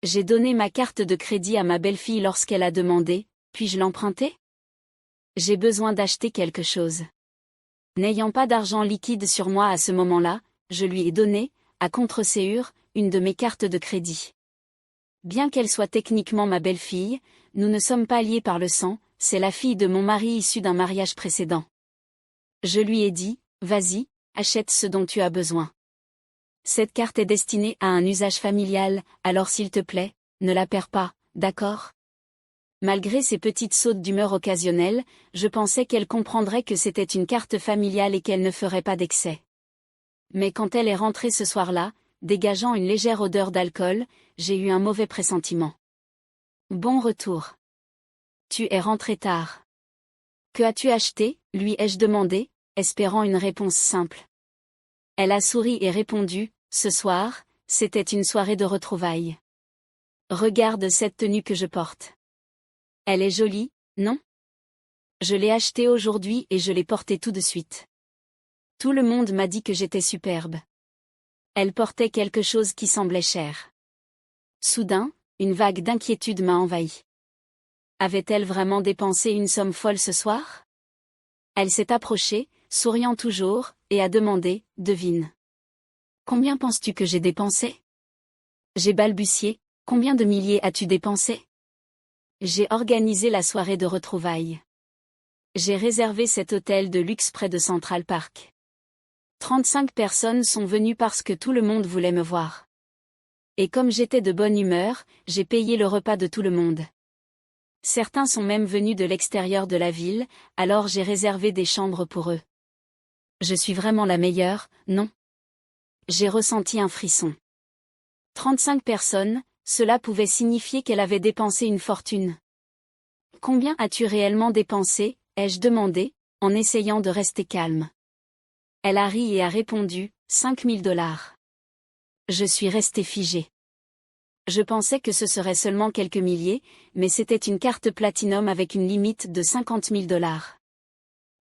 J'ai donné ma carte de crédit à ma belle-fille lorsqu'elle a demandé « Puis-je l'emprunter ?» J'ai besoin d'acheter quelque chose. N'ayant pas d'argent liquide sur moi à ce moment-là, je lui ai donné, à contre-sécurité, une de mes cartes de crédit. Bien qu'elle soit techniquement ma belle-fille, nous ne sommes pas liés par le sang, c'est la fille de mon mari issue d'un mariage précédent. Je lui ai dit, vas-y, achète ce dont tu as besoin. Cette carte est destinée à un usage familial, alors s'il te plaît, ne la perds pas, d'accord ? Malgré ces petites sautes d'humeur occasionnelles, je pensais qu'elle comprendrait que c'était une carte familiale et qu'elle ne ferait pas d'excès. Mais quand elle est rentrée ce soir-là, dégageant une légère odeur d'alcool, j'ai eu un mauvais pressentiment. Bon retour. Tu es rentré tard. Que as-tu acheté, lui ai-je demandé, espérant une réponse simple. Elle a souri et répondu, ce soir, c'était une soirée de retrouvailles. Regarde cette tenue que je porte. Elle est jolie, non ? Je l'ai achetée aujourd'hui et je l'ai portée tout de suite. Tout le monde m'a dit que j'étais superbe. Elle portait quelque chose qui semblait cher. Soudain, une vague d'inquiétude m'a envahi. Avait-elle vraiment dépensé une somme folle ce soir ? Elle s'est approchée, souriant toujours, et a demandé, devine. Combien penses-tu que j'ai dépensé ? J'ai balbutié, combien de milliers as-tu dépensé ? J'ai organisé la soirée de retrouvailles. J'ai réservé cet hôtel de luxe près de Central Park. 35 personnes sont venues parce que tout le monde voulait me voir. Et comme j'étais de bonne humeur, j'ai payé le repas de tout le monde. Certains sont même venus de l'extérieur de la ville, alors j'ai réservé des chambres pour eux. Je suis vraiment la meilleure, non ? J'ai ressenti un frisson. 35 personnes, cela pouvait signifier qu'elle avait dépensé une fortune. Combien as-tu réellement dépensé ? Ai-je demandé, en essayant de rester calme. Elle a ri et a répondu, 5 000 $. Je suis resté figé. Je pensais que ce serait seulement quelques milliers, mais c'était une carte Platinum avec une limite de 50 000 $.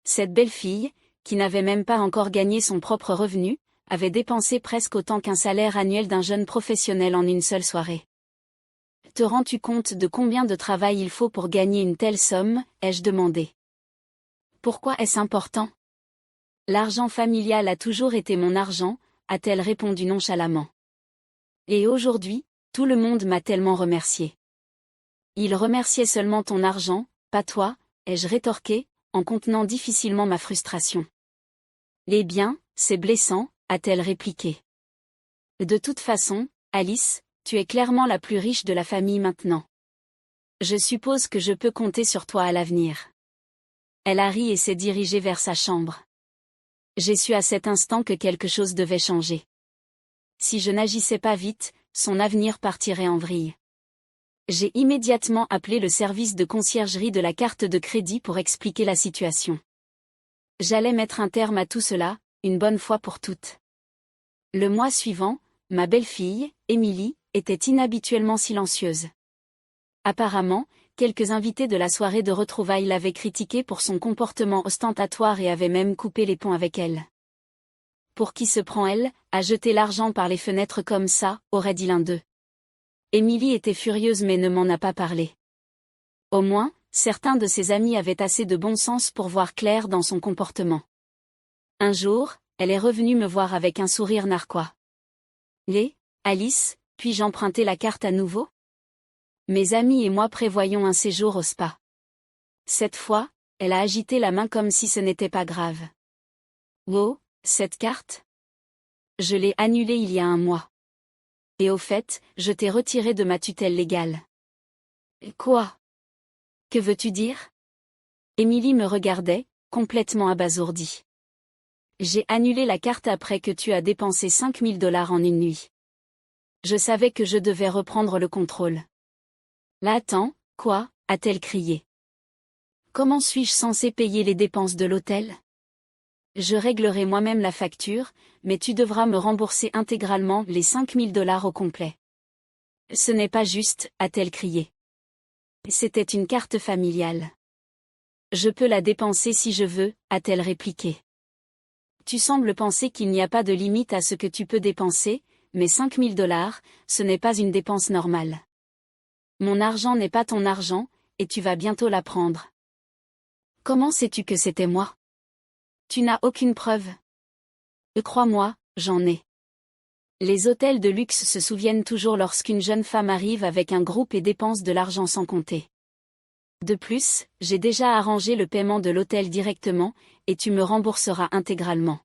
Cette belle fille, qui n'avait même pas encore gagné son propre revenu, avait dépensé presque autant qu'un salaire annuel d'un jeune professionnel en une seule soirée. Te rends-tu compte de combien de travail il faut pour gagner une telle somme ? Ai-je demandé. Pourquoi est-ce important ? L'argent familial a toujours été mon argent, a-t-elle répondu nonchalamment. Et aujourd'hui, tout le monde m'a tellement remercié. Il remerciait seulement ton argent, pas toi, ai-je rétorqué, en contenant difficilement ma frustration. Les biens, c'est blessant, a-t-elle répliqué. De toute façon, Alice, tu es clairement la plus riche de la famille maintenant. Je suppose que je peux compter sur toi à l'avenir. Elle a ri et s'est dirigée vers sa chambre. J'ai su à cet instant que quelque chose devait changer. Si je n'agissais pas vite, son avenir partirait en vrille. J'ai immédiatement appelé le service de conciergerie de la carte de crédit pour expliquer la situation. J'allais mettre un terme à tout cela, une bonne fois pour toutes. Le mois suivant, ma belle-fille, Émilie, était inhabituellement silencieuse. Apparemment, quelques invités de la soirée de retrouvailles l'avaient critiquée pour son comportement ostentatoire et avaient même coupé les ponts avec elle. Pour qui se prend elle, à jeter l'argent par les fenêtres comme ça, aurait dit l'un d'eux. Émilie était furieuse mais ne m'en a pas parlé. Au moins, certains de ses amis avaient assez de bon sens pour voir clair dans son comportement. Un jour, elle est revenue me voir avec un sourire narquois. Alice, puis-je emprunter la carte à nouveau ? Mes amis et moi prévoyons un séjour au spa. Cette fois, elle a agité la main comme si ce n'était pas grave. Oh, cette carte ? Je l'ai annulée il y a un mois. Et au fait, je t'ai retiré de ma tutelle légale. Quoi ? Que veux-tu dire ? Émilie me regardait, complètement abasourdie. J'ai annulé la carte après que tu as dépensé 5 000 $ en une nuit. Je savais que je devais reprendre le contrôle. Là attends, quoi ? A-t-elle crié. Comment suis-je censé payer les dépenses de l'hôtel ? Je réglerai moi-même la facture, mais tu devras me rembourser intégralement les 5 000 $ au complet. Ce n'est pas juste, a-t-elle crié. C'était une carte familiale. Je peux la dépenser si je veux, a-t-elle répliqué. Tu sembles penser qu'il n'y a pas de limite à ce que tu peux dépenser, mais 5 000 $, ce n'est pas une dépense normale. Mon argent n'est pas ton argent, et tu vas bientôt l'apprendre. Comment sais-tu que c'était moi? Tu n'as aucune preuve. Crois-moi, j'en ai. Les hôtels de luxe se souviennent toujours lorsqu'une jeune femme arrive avec un groupe et dépense de l'argent sans compter. De plus, j'ai déjà arrangé le paiement de l'hôtel directement, et tu me rembourseras intégralement.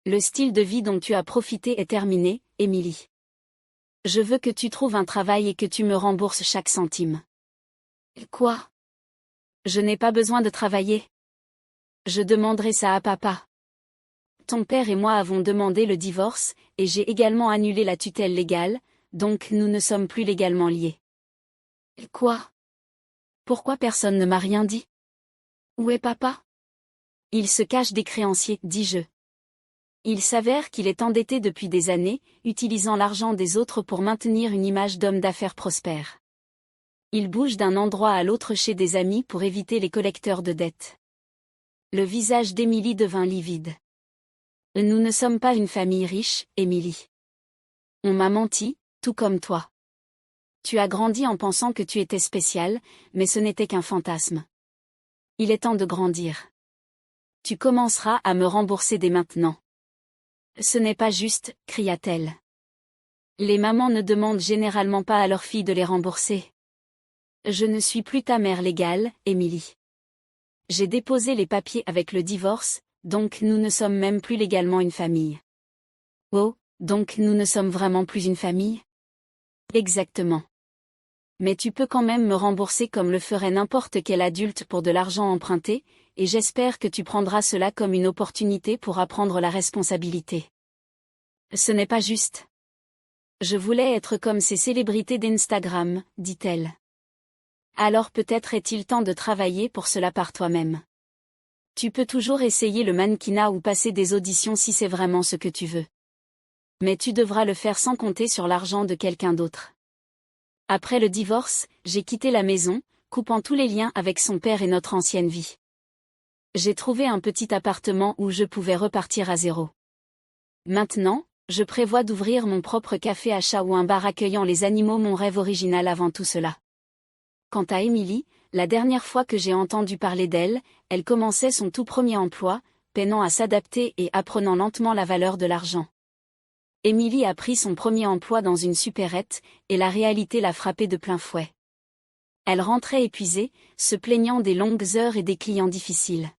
Le style de vie dont tu as profité est terminé, Émilie. Je veux que tu trouves un travail et que tu me rembourses chaque centime. Quoi? Je n'ai pas besoin de travailler. Je demanderai ça à papa. Ton père et moi avons demandé le divorce, et j'ai également annulé la tutelle légale, donc nous ne sommes plus légalement liés. Quoi? Pourquoi personne ne m'a rien dit? Où est papa? Il se cache des créanciers, dis-je. Il s'avère qu'il est endetté depuis des années, utilisant l'argent des autres pour maintenir une image d'homme d'affaires prospère. Il bouge d'un endroit à l'autre chez des amis pour éviter les collecteurs de dettes. Le visage d'Émilie devint livide. Nous ne sommes pas une famille riche, Émilie. On m'a menti, tout comme toi. Tu as grandi en pensant que tu étais spéciale, mais ce n'était qu'un fantasme. Il est temps de grandir. Tu commenceras à me rembourser dès maintenant. Ce n'est pas juste, cria-t-elle. Les mamans ne demandent généralement pas à leurs filles de les rembourser. Je ne suis plus ta mère légale, Émilie. J'ai déposé les papiers avec le divorce, donc nous ne sommes même plus légalement une famille. Oh, donc nous ne sommes vraiment plus une famille? Exactement. Mais tu peux quand même me rembourser comme le ferait n'importe quel adulte pour de l'argent emprunté, et j'espère que tu prendras cela comme une opportunité pour apprendre la responsabilité. Ce n'est pas juste. Je voulais être comme ces célébrités d'Instagram, dit-elle. Alors peut-être est-il temps de travailler pour cela par toi-même. Tu peux toujours essayer le mannequinat ou passer des auditions si c'est vraiment ce que tu veux. Mais tu devras le faire sans compter sur l'argent de quelqu'un d'autre. Après le divorce, j'ai quitté la maison, coupant tous les liens avec son père et notre ancienne vie. J'ai trouvé un petit appartement où je pouvais repartir à zéro. Maintenant, je prévois d'ouvrir mon propre café à chat ou un bar accueillant les animaux, mon rêve original avant tout cela. Quant à Émilie, la dernière fois que j'ai entendu parler d'elle, elle commençait son tout premier emploi, peinant à s'adapter et apprenant lentement la valeur de l'argent. Émilie a pris son premier emploi dans une supérette, et la réalité l'a frappée de plein fouet. Elle rentrait épuisée, se plaignant des longues heures et des clients difficiles.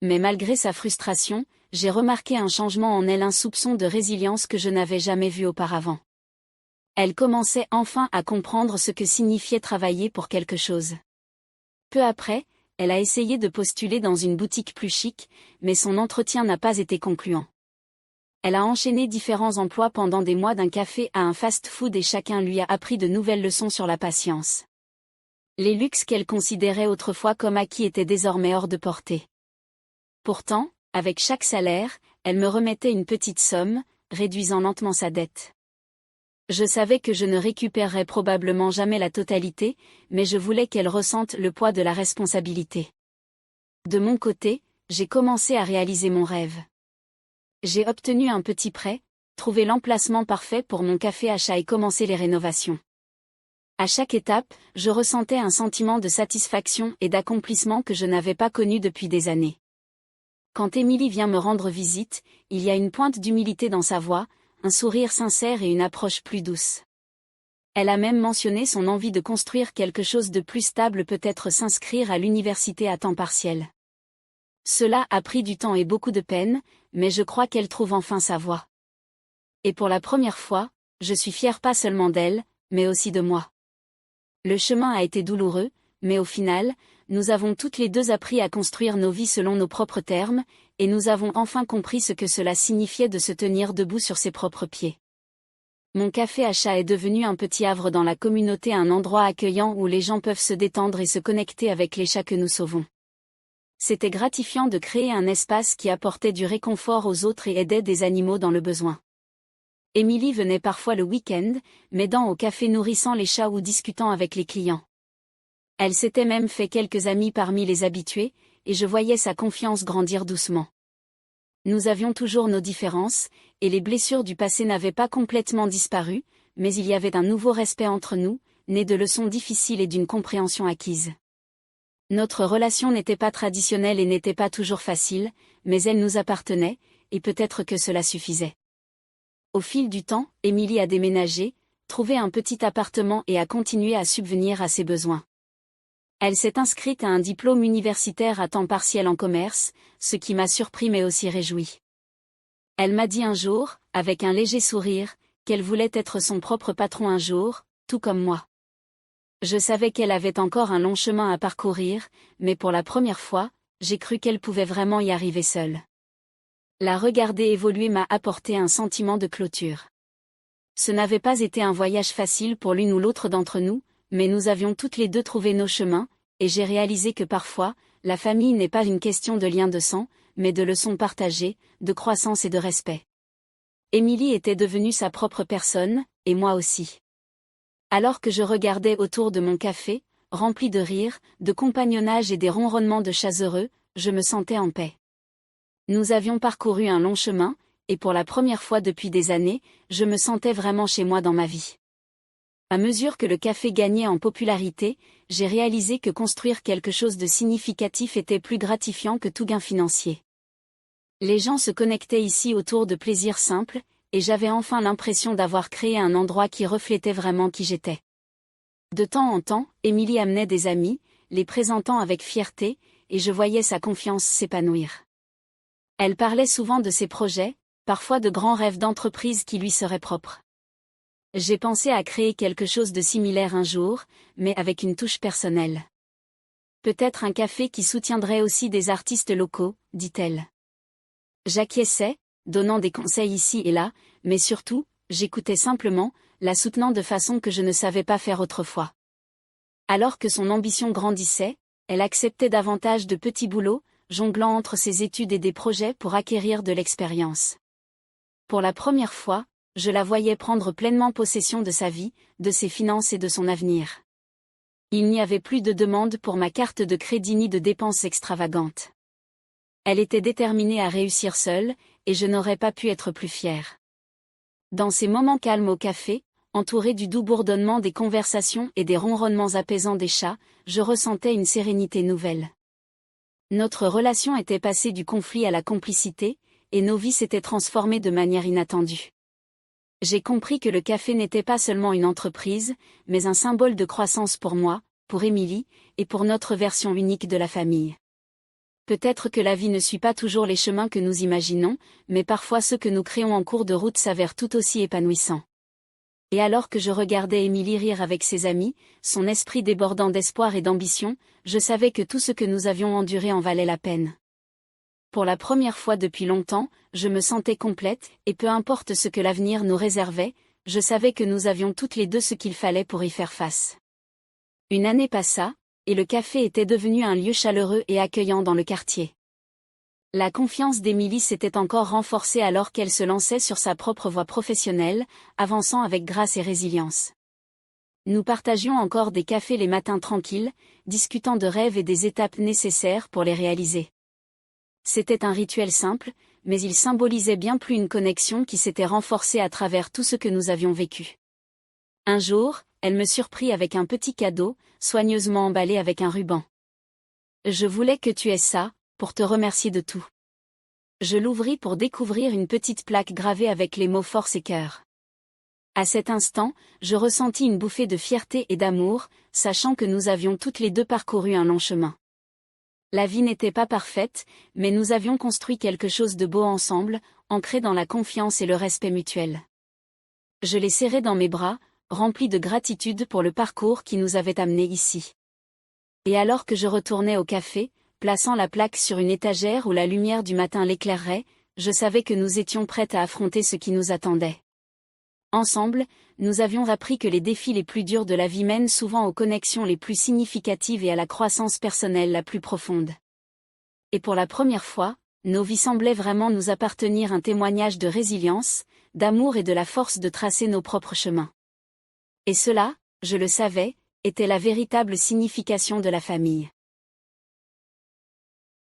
Mais malgré sa frustration, j'ai remarqué un changement en elle, un soupçon de résilience que je n'avais jamais vu auparavant. Elle commençait enfin à comprendre ce que signifiait travailler pour quelque chose. Peu après, elle a essayé de postuler dans une boutique plus chic, mais son entretien n'a pas été concluant. Elle a enchaîné différents emplois pendant des mois, d'un café à un fast-food, et chacun lui a appris de nouvelles leçons sur la patience. Les luxes qu'elle considérait autrefois comme acquis étaient désormais hors de portée. Pourtant, avec chaque salaire, elle me remettait une petite somme, réduisant lentement sa dette. Je savais que je ne récupérerais probablement jamais la totalité, mais je voulais qu'elle ressente le poids de la responsabilité. De mon côté, j'ai commencé à réaliser mon rêve. J'ai obtenu un petit prêt, trouvé l'emplacement parfait pour mon café à chat et commencé les rénovations. À chaque étape, je ressentais un sentiment de satisfaction et d'accomplissement que je n'avais pas connu depuis des années. Quand Émilie vient me rendre visite, il y a une pointe d'humilité dans sa voix, un sourire sincère et une approche plus douce. Elle a même mentionné son envie de construire quelque chose de plus stable, peut-être s'inscrire à l'université à temps partiel. Cela a pris du temps et beaucoup de peine, mais je crois qu'elle trouve enfin sa voie. Et pour la première fois, je suis fière pas seulement d'elle, mais aussi de moi. Le chemin a été douloureux, mais au final, nous avons toutes les deux appris à construire nos vies selon nos propres termes, et nous avons enfin compris ce que cela signifiait de se tenir debout sur ses propres pieds. Mon café à chat est devenu un petit havre dans la communauté, un endroit accueillant où les gens peuvent se détendre et se connecter avec les chats que nous sauvons. C'était gratifiant de créer un espace qui apportait du réconfort aux autres et aidait des animaux dans le besoin. Émilie venait parfois le week-end, m'aidant au café, nourrissant les chats ou discutant avec les clients. Elle s'était même fait quelques amis parmi les habitués, et je voyais sa confiance grandir doucement. Nous avions toujours nos différences, et les blessures du passé n'avaient pas complètement disparu, mais il y avait un nouveau respect entre nous, née de leçons difficiles et d'une compréhension acquise. Notre relation n'était pas traditionnelle et n'était pas toujours facile, mais elle nous appartenait, et peut-être que cela suffisait. Au fil du temps, Émilie a déménagé, trouvé un petit appartement et a continué à subvenir à ses besoins. Elle s'est inscrite à un diplôme universitaire à temps partiel en commerce, ce qui m'a surpris mais aussi réjoui. Elle m'a dit un jour, avec un léger sourire, qu'elle voulait être son propre patron un jour, tout comme moi. Je savais qu'elle avait encore un long chemin à parcourir, mais pour la première fois, j'ai cru qu'elle pouvait vraiment y arriver seule. La regarder évoluer m'a apporté un sentiment de clôture. Ce n'avait pas été un voyage facile pour l'une ou l'autre d'entre nous, mais nous avions toutes les deux trouvé nos chemins, et j'ai réalisé que parfois, la famille n'est pas une question de lien de sang, mais de leçons partagées, de croissance et de respect. Émilie était devenue sa propre personne, et moi aussi. Alors que je regardais autour de mon café, rempli de rires, de compagnonnage et des ronronnements de chats heureux, je me sentais en paix. Nous avions parcouru un long chemin, et pour la première fois depuis des années, je me sentais vraiment chez moi dans ma vie. À mesure que le café gagnait en popularité, j'ai réalisé que construire quelque chose de significatif était plus gratifiant que tout gain financier. Les gens se connectaient ici autour de plaisirs simples, et j'avais enfin l'impression d'avoir créé un endroit qui reflétait vraiment qui j'étais. De temps en temps, Émilie amenait des amis, les présentant avec fierté, et je voyais sa confiance s'épanouir. Elle parlait souvent de ses projets, parfois de grands rêves d'entreprise qui lui seraient propres. J'ai pensé à créer quelque chose de similaire un jour, mais avec une touche personnelle. Peut-être un café qui soutiendrait aussi des artistes locaux, dit-elle. J'acquiesçais, donnant des conseils ici et là, mais surtout, j'écoutais simplement, la soutenant de façon que je ne savais pas faire autrefois. Alors que son ambition grandissait, elle acceptait davantage de petits boulots, jonglant entre ses études et des projets pour acquérir de l'expérience. Pour la première fois, je la voyais prendre pleinement possession de sa vie, de ses finances et de son avenir. Il n'y avait plus de demande pour ma carte de crédit ni de dépenses extravagantes. Elle était déterminée à réussir seule, et je n'aurais pas pu être plus fière. Dans ces moments calmes au café, entourée du doux bourdonnement des conversations et des ronronnements apaisants des chats, je ressentais une sérénité nouvelle. Notre relation était passée du conflit à la complicité, et nos vies s'étaient transformées de manière inattendue. J'ai compris que le café n'était pas seulement une entreprise, mais un symbole de croissance pour moi, pour Émilie, et pour notre version unique de la famille. Peut-être que la vie ne suit pas toujours les chemins que nous imaginons, mais parfois ceux que nous créons en cours de route s'avèrent tout aussi épanouissants. Et alors que je regardais Émilie rire avec ses amis, son esprit débordant d'espoir et d'ambition, je savais que tout ce que nous avions enduré en valait la peine. Pour la première fois depuis longtemps, je me sentais complète, et peu importe ce que l'avenir nous réservait, je savais que nous avions toutes les deux ce qu'il fallait pour y faire face. Une année passa, et le café était devenu un lieu chaleureux et accueillant dans le quartier. La confiance d'Émilie s'était encore renforcée alors qu'elle se lançait sur sa propre voie professionnelle, avançant avec grâce et résilience. Nous partagions encore des cafés les matins tranquilles, discutant de rêves et des étapes nécessaires pour les réaliser. C'était un rituel simple, mais il symbolisait bien plus une connexion qui s'était renforcée à travers tout ce que nous avions vécu. Un jour, elle me surprit avec un petit cadeau, soigneusement emballé avec un ruban. Je voulais que tu aies ça, pour te remercier de tout. Je l'ouvris pour découvrir une petite plaque gravée avec les mots force et cœur. À cet instant, je ressentis une bouffée de fierté et d'amour, sachant que nous avions toutes les deux parcouru un long chemin. La vie n'était pas parfaite, mais nous avions construit quelque chose de beau ensemble, ancré dans la confiance et le respect mutuel. Je l'ai serré dans mes bras, rempli de gratitude pour le parcours qui nous avait amenés ici. Et alors que je retournais au café, plaçant la plaque sur une étagère où la lumière du matin l'éclairerait, je savais que nous étions prêtes à affronter ce qui nous attendait. Ensemble, nous avions appris que les défis les plus durs de la vie mènent souvent aux connexions les plus significatives et à la croissance personnelle la plus profonde. Et pour la première fois, nos vies semblaient vraiment nous appartenir, un témoignage de résilience, d'amour et de la force de tracer nos propres chemins. Et cela, je le savais, était la véritable signification de la famille.